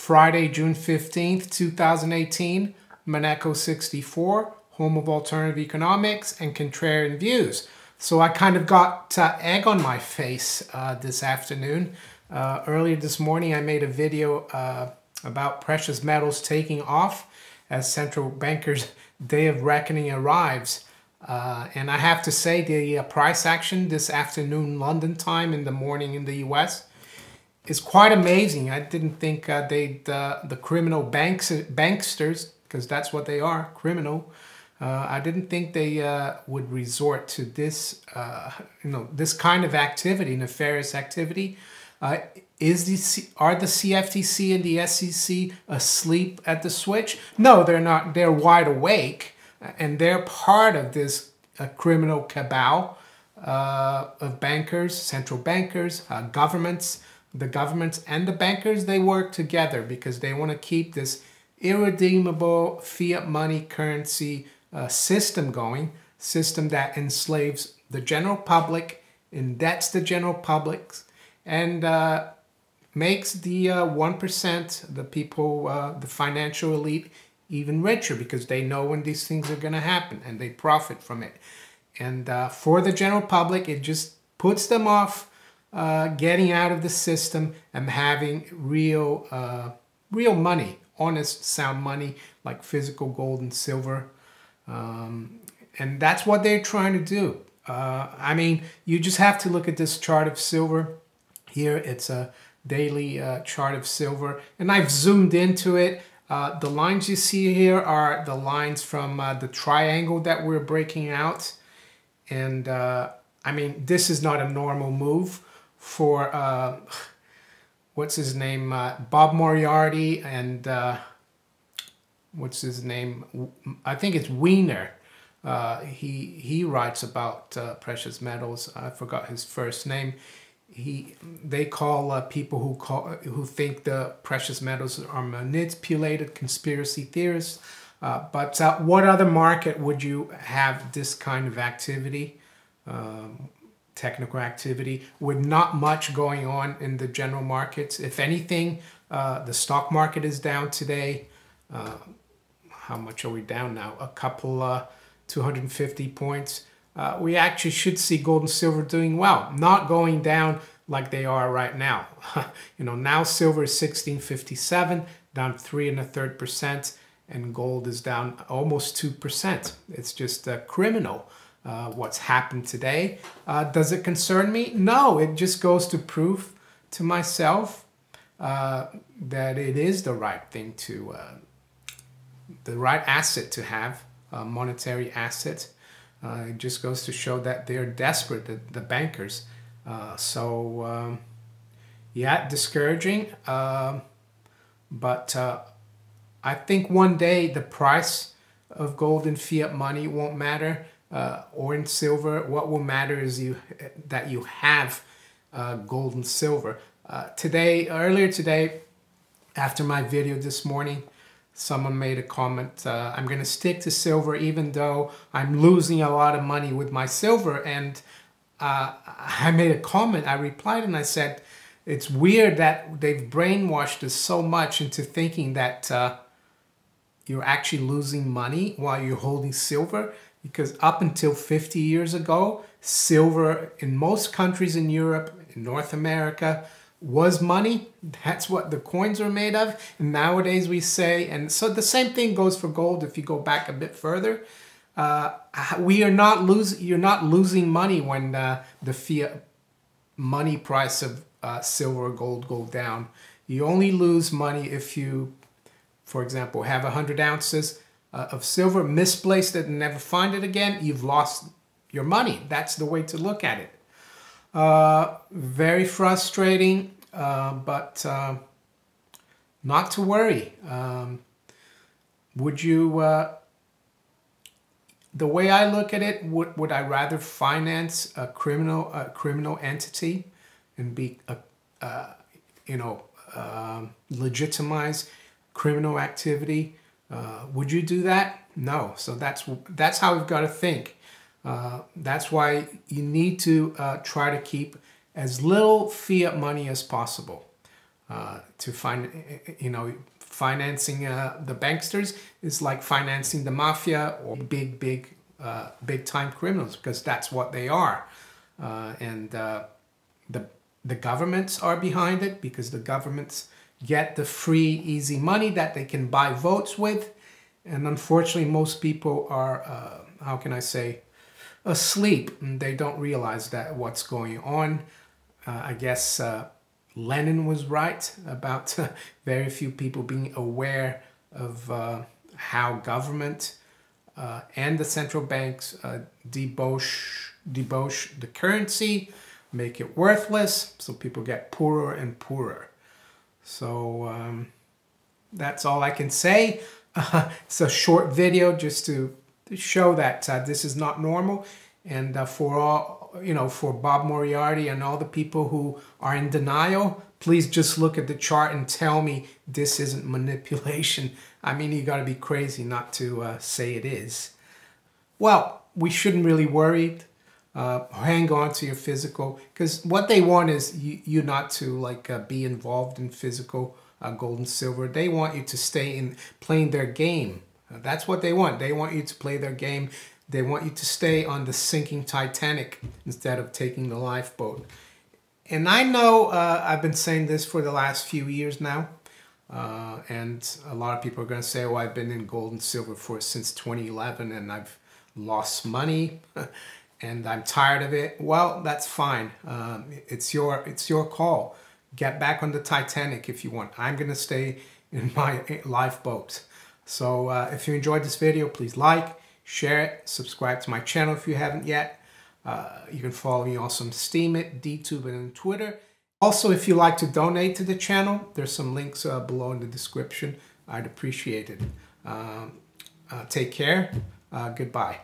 Friday, June 15th, 2018, Monaco 64, home of alternative economics and contrarian views. So I kind of got egg on my face this afternoon. Earlier this morning, I made a video about precious metals taking off as central bankers' day of reckoning arrives. And I have to say the price action this afternoon London time in the morning in the US is quite amazing. I didn't think the criminal banksters, because that's what they are, criminal. I didn't think they would resort to this, this kind of activity, nefarious activity. Are the CFTC and the SEC asleep at the switch? No, they're not. They're wide awake, and they're part of this criminal cabal of bankers, central bankers, governments. The governments and the bankers, they work together because they want to keep this irredeemable fiat money currency system going, system that enslaves the general public, indebts the general public, and makes the 1%, the people, the financial elite, even richer because they know when these things are going to happen and they profit from it. And for the general public, it just puts them off getting out of the system and having real money, honest, sound money, like physical gold and silver. And that's what they're trying to do. I mean, you just have to look at this chart of silver. Here, it's a daily chart of silver. And I've zoomed into it. The lines you see here are the lines from the triangle that we're breaking out. And I mean, this is not a normal move for, what's his name, Bob Moriarty and, what's his name, I think it's Wiener. He writes about precious metals. I forgot his first name. They call people who think the precious metals are manipulated conspiracy theorists. But what other market would you have this kind of activity? Technical activity with not much going on in the general markets. If anything, the stock market is down today. How much are we down now? A couple, 250 points. We actually should see gold and silver doing well, not going down like they are right now. Now silver is 1657, down 3.33%, and gold is down almost 2%. It's just criminal. What's happened today. Does it concern me? No, it just goes to prove to myself that it is the right thing to, the right asset to have, a monetary asset. It just goes to show that they're desperate, the bankers. Yeah, discouraging. But I think one day the price of gold and fiat money won't matter. Or in silver. What will matter is that you have gold and silver. Earlier today, after my video this morning, someone made a comment, I'm going to stick to silver even though I'm losing a lot of money with my silver. And I made a comment, I replied and I said, it's weird that they've brainwashed us so much into thinking that you're actually losing money while you're holding silver. Because up until 50 years ago, silver in most countries in Europe, in North America, was money. That's what the coins are made of. And nowadays we say, and so the same thing goes for gold if you go back a bit further. You're not losing money when the fiat money price of silver or gold go down. You only lose money if you, for example, have 100 ounces of silver, misplaced it and never find it again, you've lost your money. That's the way to look at it. Very frustrating, but not to worry. Would you, the way I look at it, would I rather finance a criminal entity and be, legitimize criminal activity? Would you do that? No. So that's how we've got to think. That's why you need to try to keep as little fiat money as possible. to find, financing the banksters is like financing the mafia or big time criminals, because that's what they are. And the governments are behind it, because the governments get the free, easy money that they can buy votes with. And unfortunately, most people are, how can I say, asleep, and they don't realize that what's going on. I guess Lenin was right about very few people being aware of how government and the central banks debauch the currency, make it worthless, so people get poorer and poorer. So that's all I can say. It's a short video just to show that this is not normal. And for all, for Bob Moriarty and all the people who are in denial, please just look at the chart and tell me this isn't manipulation. I mean, you got to be crazy not to say it is. Well, we shouldn't really worry. Hang on to your physical, because what they want is you not to be involved in physical gold and silver. They want you to stay in playing their game. That's what they want. They want you to play their game. They want you to stay on the sinking Titanic instead of taking the lifeboat. And I know I've been saying this for the last few years now. And a lot of people are going to say, oh, I've been in gold and silver since 2011 and I've lost money and I'm tired of it. Well, that's fine. It's your call. Get back on the Titanic if you want. I'm going to stay in my lifeboat. So if you enjoyed this video, please like, share it, subscribe to my channel if you haven't yet. You can follow me also on Steemit, DTube, and on Twitter. Also, if you like to donate to the channel, there's some links below in the description. I'd appreciate it. Take care. Goodbye.